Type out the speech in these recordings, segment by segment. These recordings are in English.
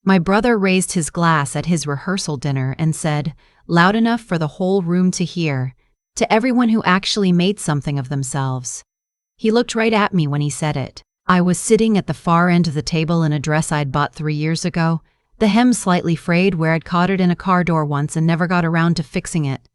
My brother raised his glass at his rehearsal dinner and said, loud enough for the whole room to hear, to everyone who actually made something of themselves. He looked right at me when he said it. I was sitting at the far end of the table in a dress I'd bought 3 years ago, the hem slightly frayed where I'd caught it in a car door once and never got around to fixing it.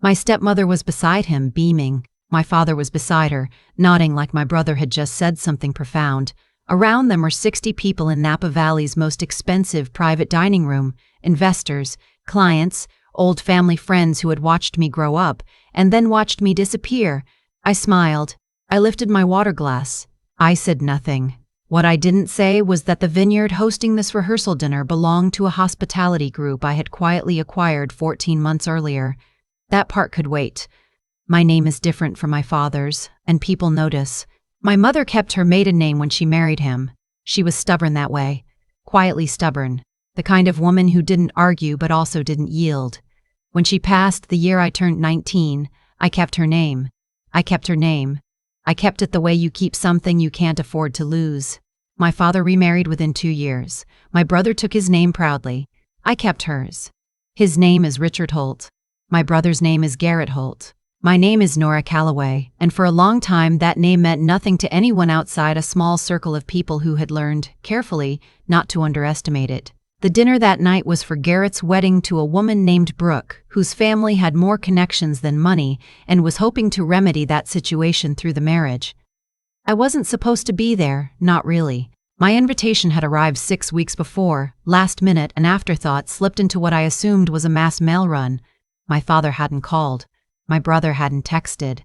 My stepmother was beside him, beaming. My father was beside her, nodding like my brother had just said something profound. Around them were 60 people in Napa Valley's most expensive private dining room, investors, clients, old family friends who had watched me grow up and then watched me disappear. I smiled. I lifted my water glass. I said nothing. What I didn't say was that the vineyard hosting this rehearsal dinner belonged to a hospitality group I had quietly acquired 14 months earlier. That part could wait. My name is different from my father's, and people notice. My mother kept her maiden name when she married him. She was stubborn that way, quietly stubborn, the kind of woman who didn't argue but also didn't yield. When she passed the year I turned 19, I kept her name. I kept her name. I kept it the way you keep something you can't afford to lose. My father remarried within 2 years. My brother took his name proudly. I kept hers. His name is Richard Holt. My brother's name is Garrett Holt. My name is Nora Calloway, and for a long time that name meant nothing to anyone outside a small circle of people who had learned, carefully, not to underestimate it. The dinner that night was for Garrett's wedding to a woman named Brooke, whose family had more connections than money and was hoping to remedy that situation through the marriage. I wasn't supposed to be there, not really. My invitation had arrived 6 weeks before, last minute, an afterthought slipped into what I assumed was a mass mail run. My father hadn't called. My brother hadn't texted.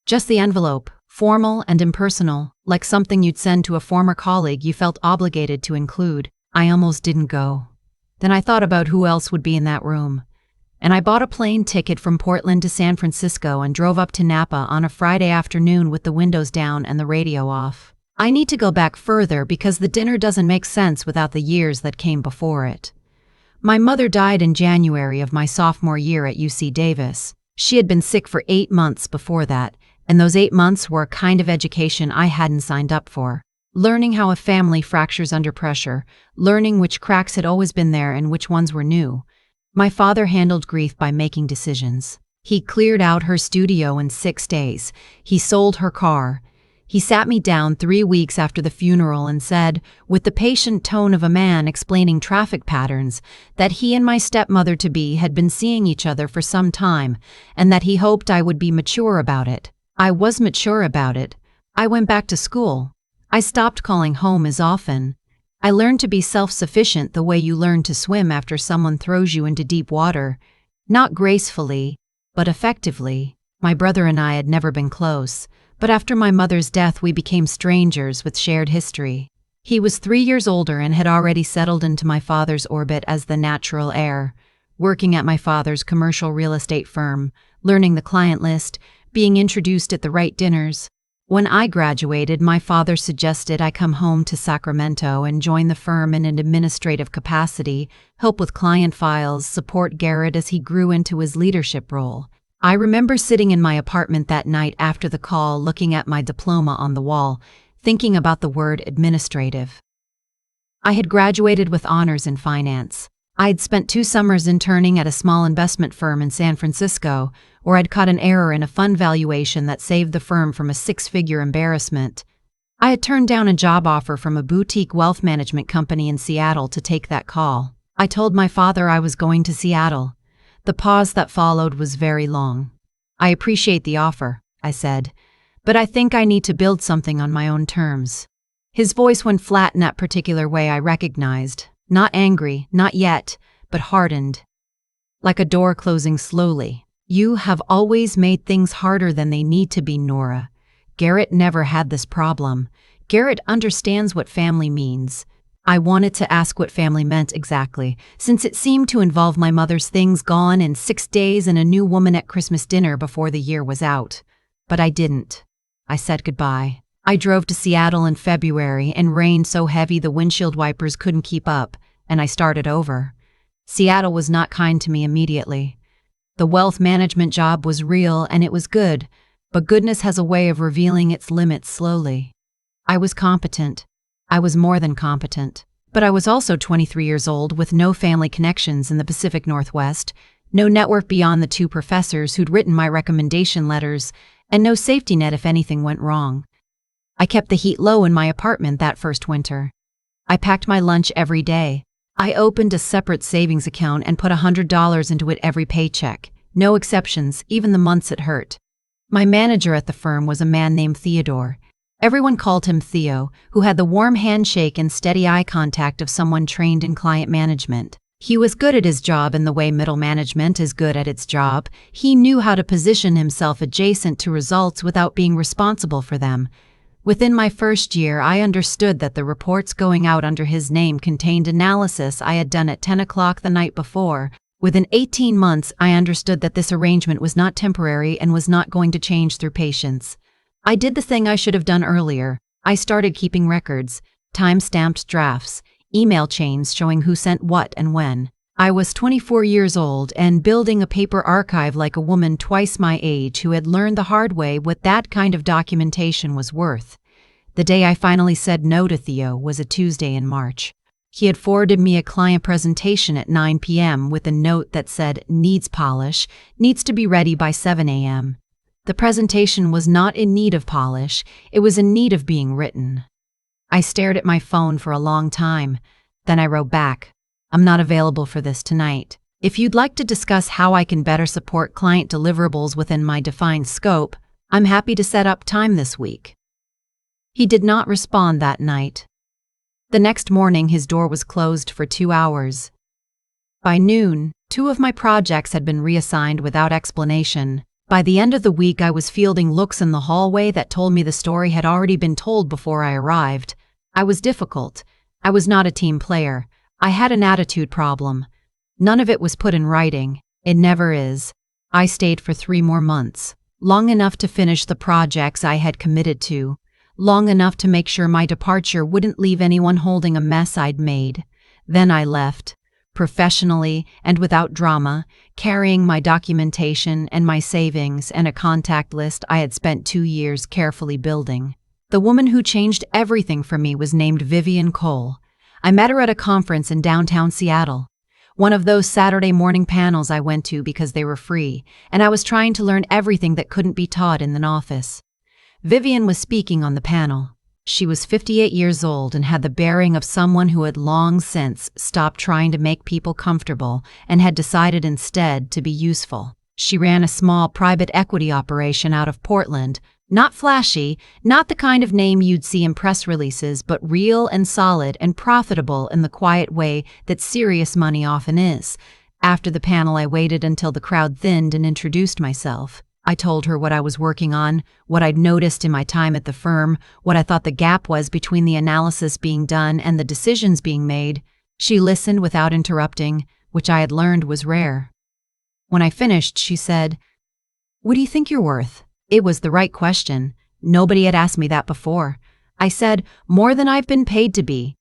Just the envelope, formal and impersonal, like something you'd send to a former colleague you felt obligated to include. I almost didn't go. Then I thought about who else would be in that room. And I bought a plane ticket from Portland to San Francisco and drove up to Napa on a Friday afternoon with the windows down and the radio off. I need to go back further because the dinner doesn't make sense without the years that came before it. My mother died in January of my sophomore year at UC Davis. She had been sick for 8 months before that, and those 8 months were a kind of education I hadn't signed up for. Learning how a family fractures under pressure, learning which cracks had always been there and which ones were new. My father handled grief by making decisions. He cleared out her studio in 6 days. He sold her car. He sat me down 3 weeks after the funeral and said, with the patient tone of a man explaining traffic patterns, that he and my stepmother-to-be had been seeing each other for some time, and that he hoped I would be mature about it. I was mature about it. I went back to school. I stopped calling home as often. I learned to be self-sufficient the way you learn to swim after someone throws you into deep water. Not gracefully, but effectively. My brother and I had never been close. But after my mother's death we became strangers with shared history. He was 3 years older and had already settled into my father's orbit as the natural heir, working at my father's commercial real estate firm, learning the client list, being introduced at the right dinners. When I graduated, my father suggested I come home to Sacramento and join the firm in an administrative capacity, help with client files, support Garrett as he grew into his leadership role. I remember sitting in my apartment that night after the call, looking at my diploma on the wall, thinking about the word administrative. I had graduated with honors in finance. I'd spent 2 summers interning at a small investment firm in San Francisco, where I'd caught an error in a fund valuation that saved the firm from a 6-figure embarrassment. I had turned down a job offer from a boutique wealth management company in Seattle to take that call. I told my father I was going to Seattle. The pause that followed was very long. I appreciate the offer, I said, but I think I need to build something on my own terms. His voice went flat in that particular way I recognized. Not angry, not yet, but hardened. Like a door closing slowly. You have always made things harder than they need to be, Nora. Garrett never had this problem. Garrett understands what family means. I wanted to ask what family meant exactly, since it seemed to involve my mother's things gone in 6 days and a new woman at Christmas dinner before the year was out. But I didn't. I said goodbye. I drove to Seattle in February and rained so heavy the windshield wipers couldn't keep up, and I started over. Seattle was not kind to me immediately. The wealth management job was real and it was good, but goodness has a way of revealing its limits slowly. I was competent. I was more than competent. But I was also 23 years old with no family connections in the Pacific Northwest, no network beyond the two professors who'd written my recommendation letters, and no safety net if anything went wrong. I kept the heat low in my apartment that first winter. I packed my lunch every day. I opened a separate savings account and put $100 into it every paycheck, no exceptions, even the months it hurt. My manager at the firm was a man named Theodore. Everyone called him Theo, who had the warm handshake and steady eye contact of someone trained in client management. He was good at his job in the way middle management is good at its job. He knew how to position himself adjacent to results without being responsible for them. Within my first year, I understood that the reports going out under his name contained analysis I had done at 10 o'clock the night before. Within 18 months, I understood that this arrangement was not temporary and was not going to change through patience. I did the thing I should have done earlier. I started keeping records, time-stamped drafts, email chains showing who sent what and when. I was 24 years old and building a paper archive like a woman twice my age who had learned the hard way what that kind of documentation was worth. The day I finally said no to Theo was a Tuesday in March. He had forwarded me a client presentation at 9 p.m. with a note that said, "Needs polish, needs to be ready by 7 a.m. The presentation was not in need of polish, it was in need of being written. I stared at my phone for a long time. Then I wrote back, "I'm not available for this tonight. If you'd like to discuss how I can better support client deliverables within my defined scope, I'm happy to set up time this week." He did not respond that night. The next morning, his door was closed for 2 hours. By noon, 2 of my projects had been reassigned without explanation. By the end of the week, I was fielding looks in the hallway that told me the story had already been told before I arrived. I was difficult. I was not a team player. I had an attitude problem. None of it was put in writing. It never is. I stayed for 3 more months, long enough to finish the projects I had committed to, long enough to make sure my departure wouldn't leave anyone holding a mess I'd made. Then I left, professionally and without drama, carrying my documentation and my savings and a contact list I had spent 2 years carefully building. The woman who changed everything for me was named Vivian Cole. I met her at a conference in downtown Seattle, one of those Saturday morning panels I went to because they were free, and I was trying to learn everything that couldn't be taught in an office. Vivian was speaking on the panel. She was 58 years old and had the bearing of someone who had long since stopped trying to make people comfortable and had decided instead to be useful. She ran a small private equity operation out of Portland, not flashy, not the kind of name you'd see in press releases, but real and solid and profitable in the quiet way that serious money often is. After the panel, I waited until the crowd thinned and introduced myself. I told her what I was working on, what I'd noticed in my time at the firm, what I thought the gap was between the analysis being done and the decisions being made. She listened without interrupting, which I had learned was rare. When I finished, she said, "What do you think you're worth?" It was the right question. Nobody had asked me that before. I said, "More than I've been paid to be."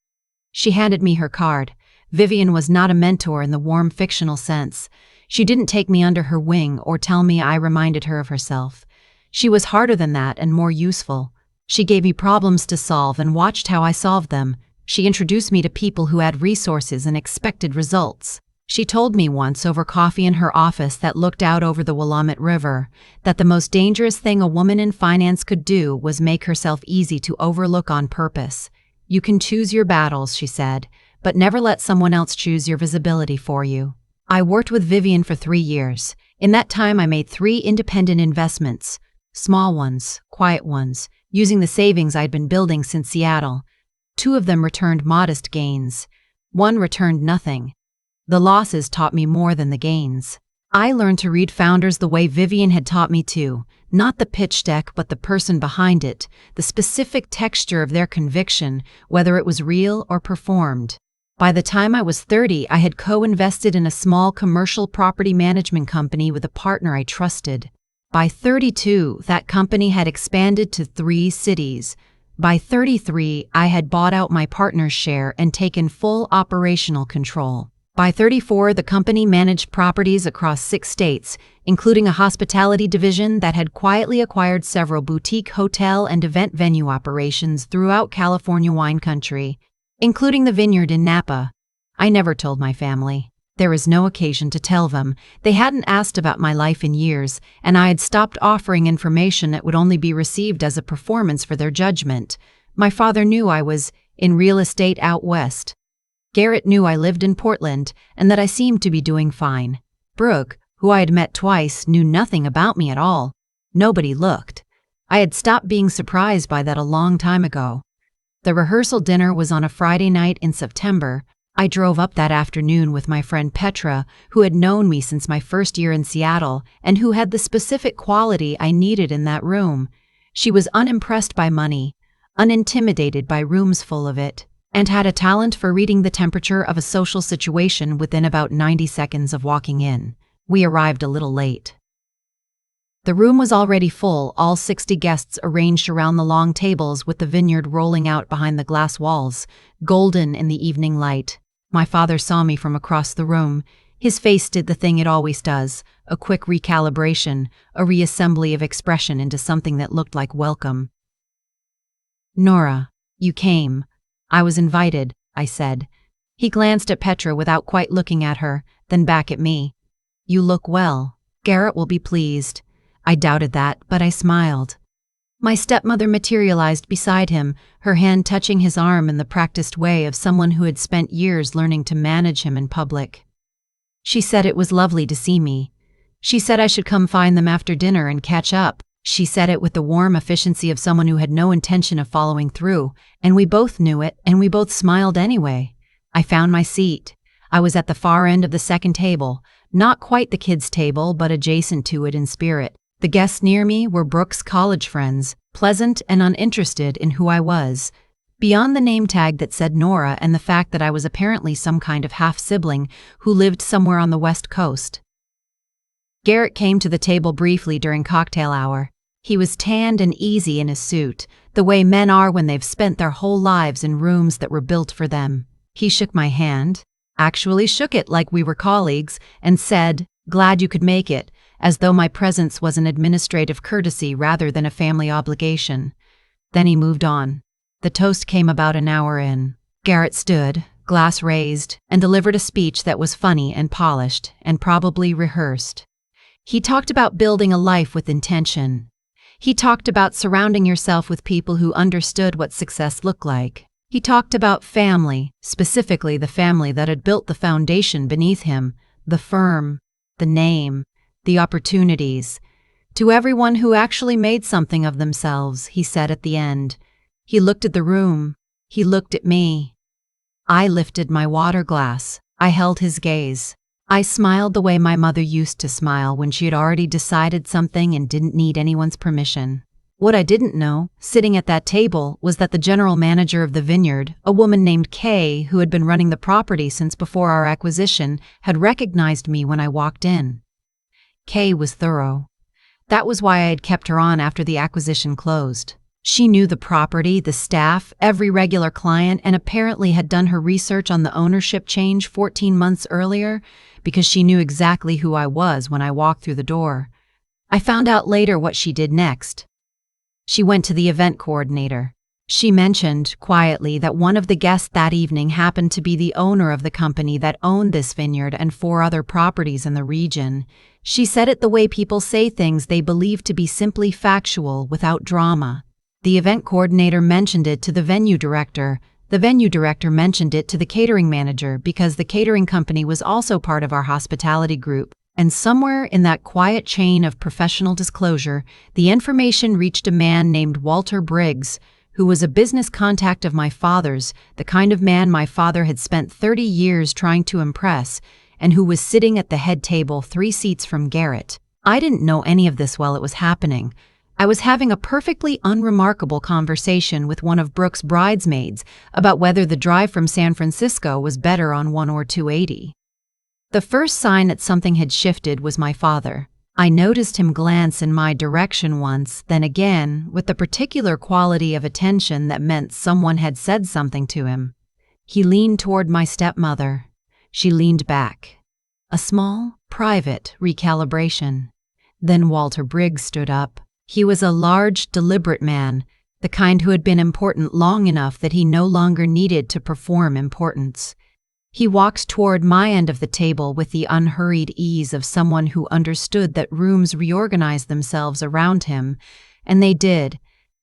She handed me her card. Vivian was not a mentor in the warm fictional sense. She didn't take me under her wing or tell me I reminded her of herself. She was harder than that and more useful. She gave me problems to solve and watched how I solved them. She introduced me to people who had resources and expected results. She told me once over coffee in her office that looked out over the Willamette River that the most dangerous thing a woman in finance could do was make herself easy to overlook on purpose. "You can choose your battles," she said, "but never let someone else choose your visibility for you." I worked with Vivian for 3 years. In that time, I made 3 independent investments, small ones, quiet ones, using the savings I'd been building since Seattle. 2 of them returned modest gains. 1 returned nothing. The losses taught me more than the gains. I learned to read founders the way Vivian had taught me to, not the pitch deck but the person behind it, the specific texture of their conviction, whether it was real or performed. By the time I was 30, I had co-invested in a small commercial property management company with a partner I trusted. By 32, that company had expanded to 3 cities. By 33, I had bought out my partner's share and taken full operational control. By 34, the company managed properties across 6 states, including a hospitality division that had quietly acquired several boutique hotel and event venue operations throughout California wine country. including the vineyard in Napa. I never told my family. There was no occasion to tell them. They hadn't asked about my life in years, and I had stopped offering information that would only be received as a performance for their judgment. My father knew I was in real estate out west. Garrett knew I lived in Portland and that I seemed to be doing fine. Brooke, who I had met twice, knew nothing about me at all. Nobody looked. I had stopped being surprised by that a long time ago. The rehearsal dinner was on a Friday night in September. I drove up that afternoon with my friend Petra, who had known me since my first year in Seattle and who had the specific quality I needed in that room. She was unimpressed by money, unintimidated by rooms full of it, and had a talent for reading the temperature of a social situation within about 90 seconds of walking in. We arrived a little late. The room was already full, all 60 guests arranged around the long tables with the vineyard rolling out behind the glass walls, golden in the evening light. My father saw me from across the room. His face did the thing it always does, a quick recalibration, a reassembly of expression into something that looked like welcome. "Nora, you came. I was invited," I said. He glanced at Petra without quite looking at her, then back at me. "You look well. Garrett will be pleased." I doubted that, but I smiled. My stepmother materialized beside him, her hand touching his arm in the practiced way of someone who had spent years learning to manage him in public. She said it was lovely to see me. She said I should come find them after dinner and catch up. She said it with the warm efficiency of someone who had no intention of following through, and we both knew it, and we both smiled anyway. I found my seat. I was at the far end of the second table, not quite the kids' table, but adjacent to it in spirit. The guests near me were Brooke's college friends, pleasant and uninterested in who I was. Beyond the name tag that said Nora and the fact that I was apparently some kind of half-sibling who lived somewhere on the West Coast. Garrett came to the table briefly during cocktail hour. He was tanned and easy in his suit, the way men are when they've spent their whole lives in rooms that were built for them. He shook my hand, actually shook it like we were colleagues, and said, "Glad you could make it," as though my presence was an administrative courtesy rather than a family obligation. Then he moved on. The toast came about an hour in. Garrett stood, glass raised, and delivered a speech that was funny and polished, and probably rehearsed. He talked about building a life with intention. He talked about surrounding yourself with people who understood what success looked like. He talked about family, specifically the family that had built the foundation beneath him, the firm, the name, the opportunities. To everyone who actually made something of themselves, he said at the end. He looked at the room. He looked at me. I lifted my water glass. I held his gaze. I smiled the way my mother used to smile when she had already decided something and didn't need anyone's permission. What I didn't know, sitting at that table, was that the general manager of the vineyard, a woman named Kay, who had been running the property since before our acquisition, had recognized me when I walked in. Kay was thorough. That was why I had kept her on after the acquisition closed. She knew the property, the staff, every regular client, and apparently had done her research on the ownership change 14 months earlier because she knew exactly who I was when I walked through the door. I found out later what she did next. She went to the event coordinator. She mentioned, quietly, that one of the guests that evening happened to be the owner of the company that owned this vineyard and 4 other properties in the region. She said it the way people say things they believe to be simply factual, without drama. The event coordinator mentioned it to the venue director. The venue director mentioned it to the catering manager because the catering company was also part of our hospitality group. And somewhere in that quiet chain of professional disclosure, the information reached a man named Walter Briggs, who was a business contact of my father's, the kind of man my father had spent 30 years trying to impress, and who was sitting at the head table 3 seats from Garrett. I didn't know any of this while it was happening. I was having a perfectly unremarkable conversation with one of Brooke's bridesmaids about whether the drive from San Francisco was better on 1 or 280. The first sign that something had shifted was my father. I noticed him glance in my direction once, then again, with the particular quality of attention that meant someone had said something to him. He leaned toward my stepmother. She leaned back. A small, private recalibration. Then Walter Briggs stood up. He was a large, deliberate man, the kind who had been important long enough that he no longer needed to perform importance. He walked toward my end of the table with the unhurried ease of someone who understood that rooms reorganized themselves around him, and they did,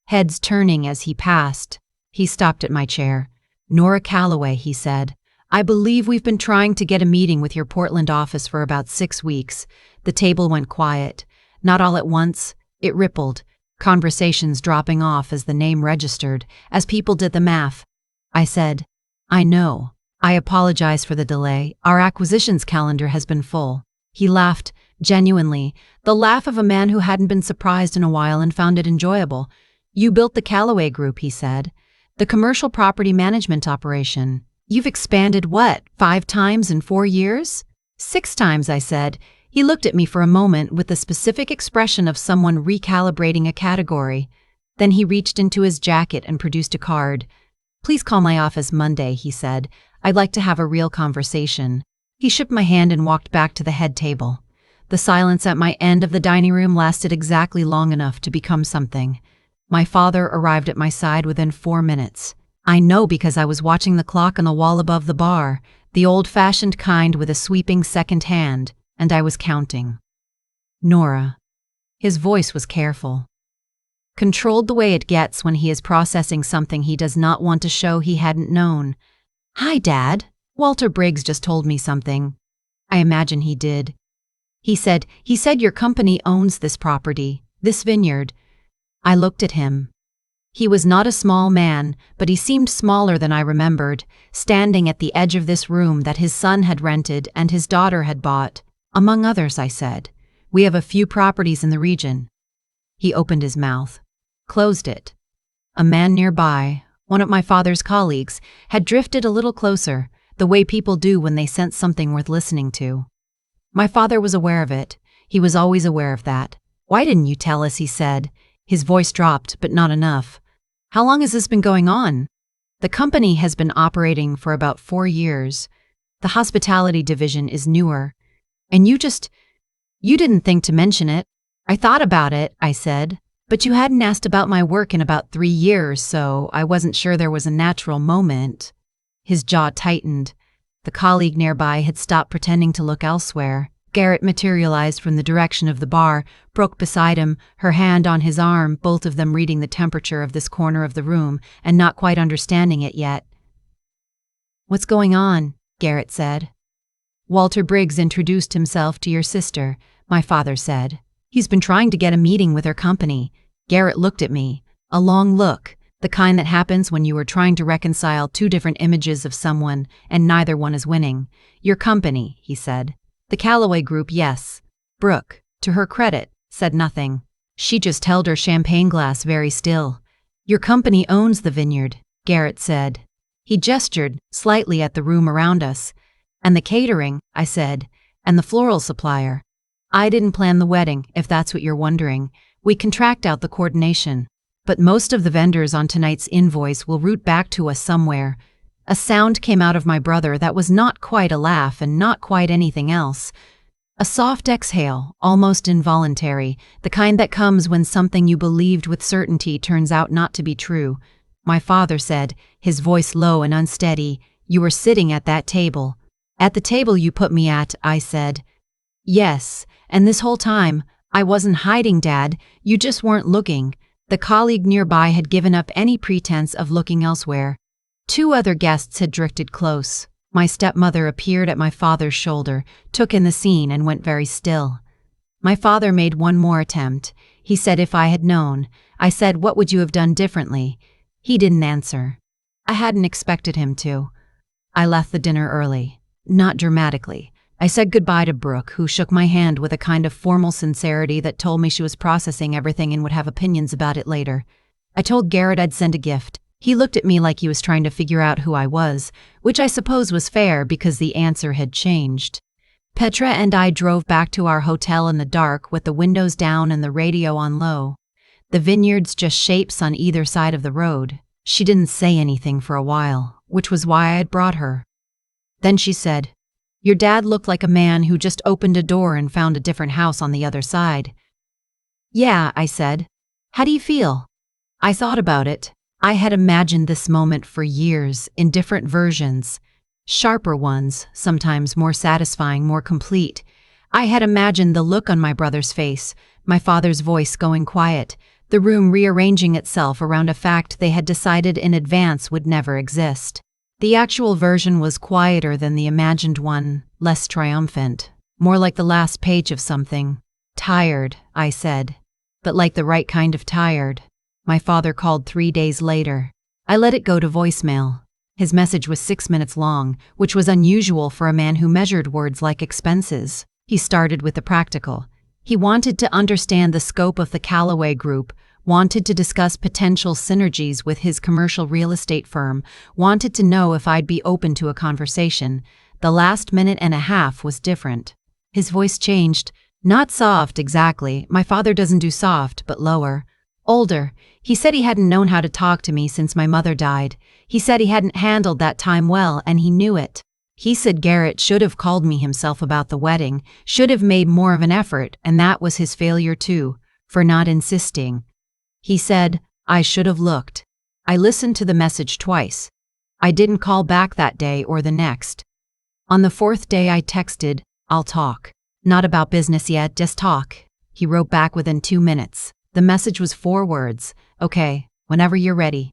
heads turning as he passed. He stopped at my chair. "Nora Calloway," he said, "I believe we've been trying to get a meeting with your Portland office for about 6 weeks." The table went quiet. Not all at once. It rippled, conversations dropping off as the name registered, as people did the math. I said, "I know. I apologize for the delay. Our acquisitions calendar has been full." He laughed, genuinely, the laugh of a man who hadn't been surprised in a while and found it enjoyable. "You built the Calloway Group," he said. "The commercial property management operation. You've expanded what, 5 times in 4 years?" "6 times," I said. He looked at me for a moment with the specific expression of someone recalibrating a category. Then he reached into his jacket and produced a card. "Please call my office Monday," he said. "I'd like to have a real conversation." He shook my hand and walked back to the head table. The silence at my end of the dining room lasted exactly long enough to become something. My father arrived at my side within 4 minutes. I know because I was watching the clock on the wall above the bar, the old-fashioned kind with a sweeping second hand, and I was counting. "Nora." His voice was careful, controlled the way it gets when he is processing something he does not want to show he hadn't known. "Hi, Dad. Walter Briggs just told me something." I imagine he did. He said your company owns this property, this vineyard." I looked at him. He was not a small man, but he seemed smaller than I remembered, standing at the edge of this room that his son had rented and his daughter had bought. "Among others," I said. "We have a few properties in the region." He opened his mouth, closed it. A man nearby, one of my father's colleagues, had drifted a little closer, the way people do when they sense something worth listening to. My father was aware of it. He was always aware of that. "Why didn't you tell us?" he said. His voice dropped, but not enough. "How long has this been going on?" "The company has been operating for about 4 years. The hospitality division is newer. And you didn't think to mention it." "I thought about it," I said. "But you hadn't asked about my work in about 3 years, so I wasn't sure there was a natural moment." His jaw tightened. The colleague nearby had stopped pretending to look elsewhere. Garrett materialized from the direction of the bar, Brooke beside him, her hand on his arm, both of them reading the temperature of this corner of the room and not quite understanding it yet. "What's going on?" Garrett said. "Walter Briggs introduced himself to your sister," my father said. "He's been trying to get a meeting with her company." Garrett looked at me, a long look, the kind that happens when you are trying to reconcile 2 different images of someone and neither one is winning. "Your company," he said. "The Calloway Group, yes." Brooke, to her credit, said nothing. She just held her champagne glass very still. "Your company owns the vineyard," Garrett said. He gestured slightly at the room around us. "And the catering," I said, "and the floral supplier. I didn't plan the wedding, if that's what you're wondering. We contract out the coordination. But most of the vendors on tonight's invoice will route back to us somewhere." A sound came out of my brother that was not quite a laugh and not quite anything else. A soft exhale, almost involuntary, the kind that comes when something you believed with certainty turns out not to be true. My father said, his voice low and unsteady, "You were sitting at that table." "At the table you put me at," I said. "Yes, and this whole time, I wasn't hiding, Dad, you just weren't looking." The colleague nearby had given up any pretense of looking elsewhere. 2 other guests had drifted close. My stepmother appeared at my father's shoulder, took in the scene, and went very still. My father made one more attempt. He said if I had known. I said, "What would you have done differently?" He didn't answer. I hadn't expected him to. I left the dinner early. Not dramatically. I said goodbye to Brooke, who shook my hand with a kind of formal sincerity that told me she was processing everything and would have opinions about it later. I told Garrett I'd send a gift. He looked at me like he was trying to figure out who I was, which I suppose was fair because the answer had changed. Petra and I drove back to our hotel in the dark with the windows down and the radio on low. The vineyards just shapes on either side of the road. She didn't say anything for a while, which was why I had brought her. Then she said, "Your dad looked like a man who just opened a door and found a different house on the other side." "Yeah," I said. "How do you feel?" I thought about it. I had imagined this moment for years, in different versions. Sharper ones, sometimes more satisfying, more complete. I had imagined the look on my brother's face, my father's voice going quiet, the room rearranging itself around a fact they had decided in advance would never exist. The actual version was quieter than the imagined one, less triumphant, more like the last page of something. Tired, I said. But like the right kind of tired. My father called 3 days later. I let it go to voicemail. His message was 6 minutes long, which was unusual for a man who measured words like expenses. He started with the practical. He wanted to understand the scope of the Calloway Group, wanted to discuss potential synergies with his commercial real estate firm, wanted to know if I'd be open to a conversation. The last minute and a half was different. His voice changed. Not soft exactly, my father doesn't do soft, but lower. Older. He said he hadn't known how to talk to me since my mother died. He said he hadn't handled that time well, and he knew it. He said Garrett should have called me himself about the wedding, should have made more of an effort, and that was his failure too, for not insisting. He said, I should have looked. I listened to the message twice. I didn't call back that day or the next. On the 4th day I texted, I'll talk. Not about business yet, just talk. He wrote back within 2 minutes. The message was 4 words. Okay, whenever you're ready.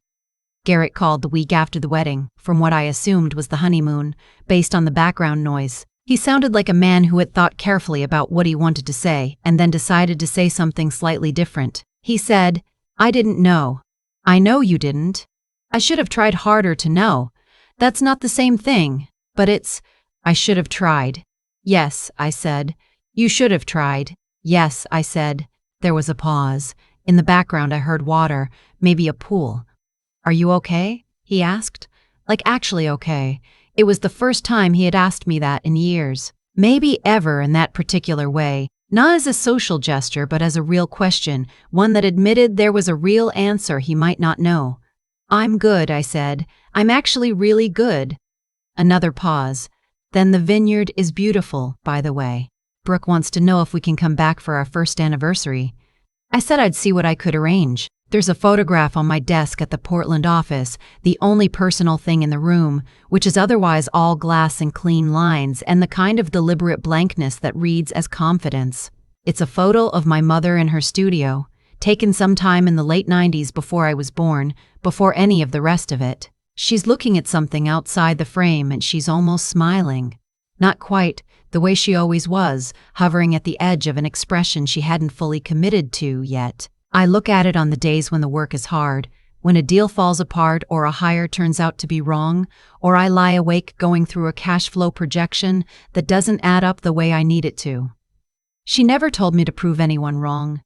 Garrett called the week after the wedding, from what I assumed was the honeymoon, based on the background noise. He sounded like a man who had thought carefully about what he wanted to say, and then decided to say something slightly different. He said, I didn't know. I know you didn't. I should have tried harder to know. That's not the same thing, but I should have tried. Yes, I said. You should have tried. Yes, I said. There was a pause. In the background I heard water, maybe a pool. Are you okay? He asked. Like actually okay. It was the first time he had asked me that in years. Maybe ever in that particular way. Not as a social gesture, but as a real question, one that admitted there was a real answer he might not know. I'm good, I said. I'm actually really good. Another pause. Then the vineyard is beautiful, by the way. Brooke wants to know if we can come back for our first anniversary. I said I'd see what I could arrange. There's a photograph on my desk at the Portland office, the only personal thing in the room, which is otherwise all glass and clean lines and the kind of deliberate blankness that reads as confidence. It's a photo of my mother in her studio, taken sometime in the late 90s before I was born, before any of the rest of it. She's looking at something outside the frame and she's almost smiling. Not quite, the way she always was, hovering at the edge of an expression she hadn't fully committed to yet. I look at it on the days when the work is hard, when a deal falls apart or a hire turns out to be wrong, or I lie awake going through a cash flow projection that doesn't add up the way I need it to. She never told me to prove anyone wrong.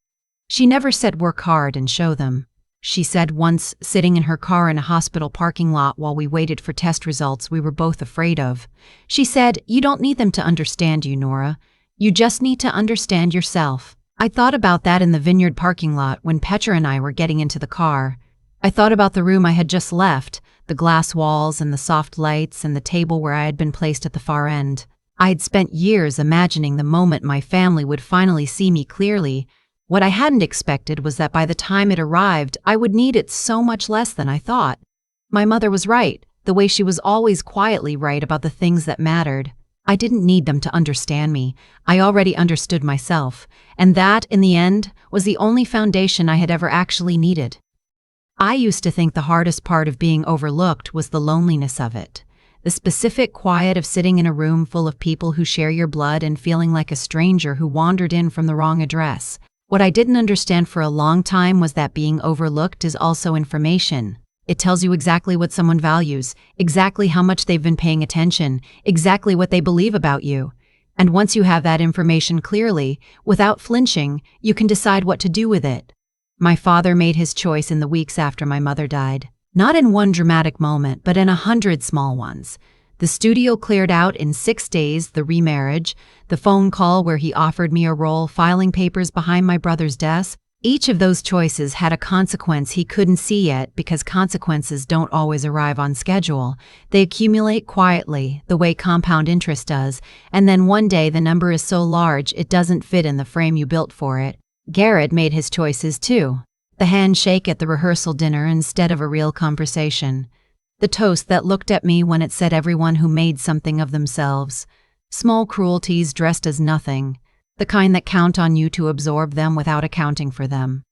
She never said work hard and show them. She said once, sitting in her car in a hospital parking lot while we waited for test results we were both afraid of. She said, you don't need them to understand you, Nora. You just need to understand yourself. I thought about that in the vineyard parking lot when Petra and I were getting into the car. I thought about the room I had just left, the glass walls and the soft lights and the table where I had been placed at the far end. I had spent years imagining the moment my family would finally see me clearly. What I hadn't expected was that by the time it arrived, I would need it so much less than I thought. My mother was right, the way she was always quietly right about the things that mattered. I didn't need them to understand me. I already understood myself, and that, in the end, was the only foundation I had ever actually needed. I used to think the hardest part of being overlooked was the loneliness of it. The specific quiet of sitting in a room full of people who share your blood and feeling like a stranger who wandered in from the wrong address. What I didn't understand for a long time was that being overlooked is also information. It tells you exactly what someone values, exactly how much they've been paying attention, exactly what they believe about you. And once you have that information clearly, without flinching, you can decide what to do with it. My father made his choice in the weeks after my mother died. Not in one dramatic moment, but in 100 small ones. The studio cleared out in 6 days, the remarriage, the phone call where he offered me a role filing papers behind my brother's desk. Each of those choices had a consequence he couldn't see yet because consequences don't always arrive on schedule. They accumulate quietly, the way compound interest does, and then one day the number is so large it doesn't fit in the frame you built for it. Garrett made his choices too. The handshake at the rehearsal dinner instead of a real conversation. The toast that looked at me when it said everyone who made something of themselves. Small cruelties dressed as nothing, the kind that count on you to absorb them without accounting for them.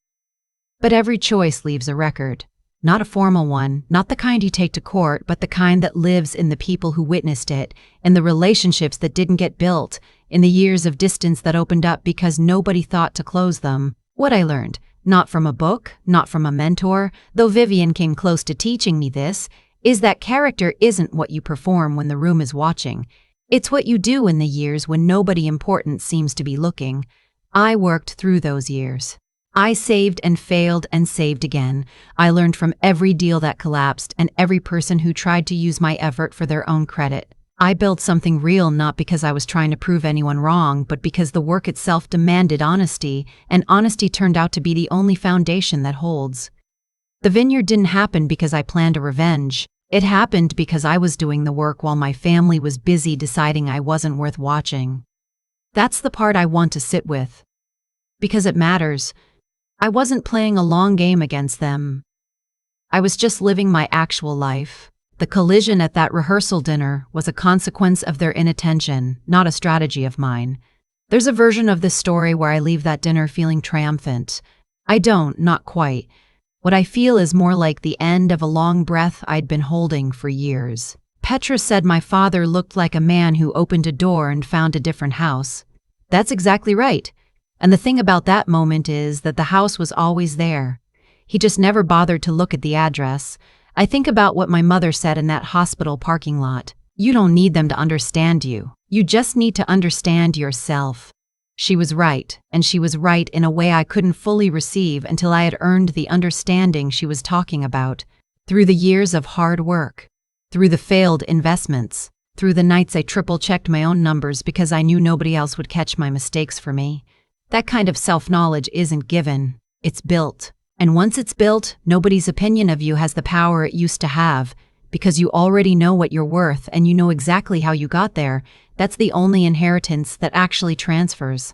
But every choice leaves a record. Not a formal one, not the kind you take to court, but the kind that lives in the people who witnessed it, in the relationships that didn't get built, in the years of distance that opened up because nobody thought to close them. What I learned, not from a book, not from a mentor, though Vivian came close to teaching me this, is that character isn't what you perform when the room is watching. It's what you do in the years when nobody important seems to be looking. I worked through those years. I saved and failed and saved again. I learned from every deal that collapsed and every person who tried to use my effort for their own credit. I built something real not because I was trying to prove anyone wrong, but because the work itself demanded honesty, and honesty turned out to be the only foundation that holds. The vineyard didn't happen because I planned a revenge. It happened because I was doing the work while my family was busy deciding I wasn't worth watching. That's the part I want to sit with. Because it matters. I wasn't playing a long game against them. I was just living my actual life. The collision at that rehearsal dinner was a consequence of their inattention, not a strategy of mine. There's a version of this story where I leave that dinner feeling triumphant. I don't, not quite. What I feel is more like the end of a long breath I'd been holding for years. Petra said my father looked like a man who opened a door and found a different house. That's exactly right. And the thing about that moment is that the house was always there. He just never bothered to look at the address. I think about what my mother said in that hospital parking lot. You don't need them to understand you. You just need to understand yourself. She was right, and she was right in a way I couldn't fully receive until I had earned the understanding she was talking about, through the years of hard work, through the failed investments, through the nights I triple-checked my own numbers because I knew nobody else would catch my mistakes for me. That kind of self-knowledge isn't given, it's built. And once it's built, nobody's opinion of you has the power it used to have, because you already know what you're worth and you know exactly how you got there. That's the only inheritance that actually transfers.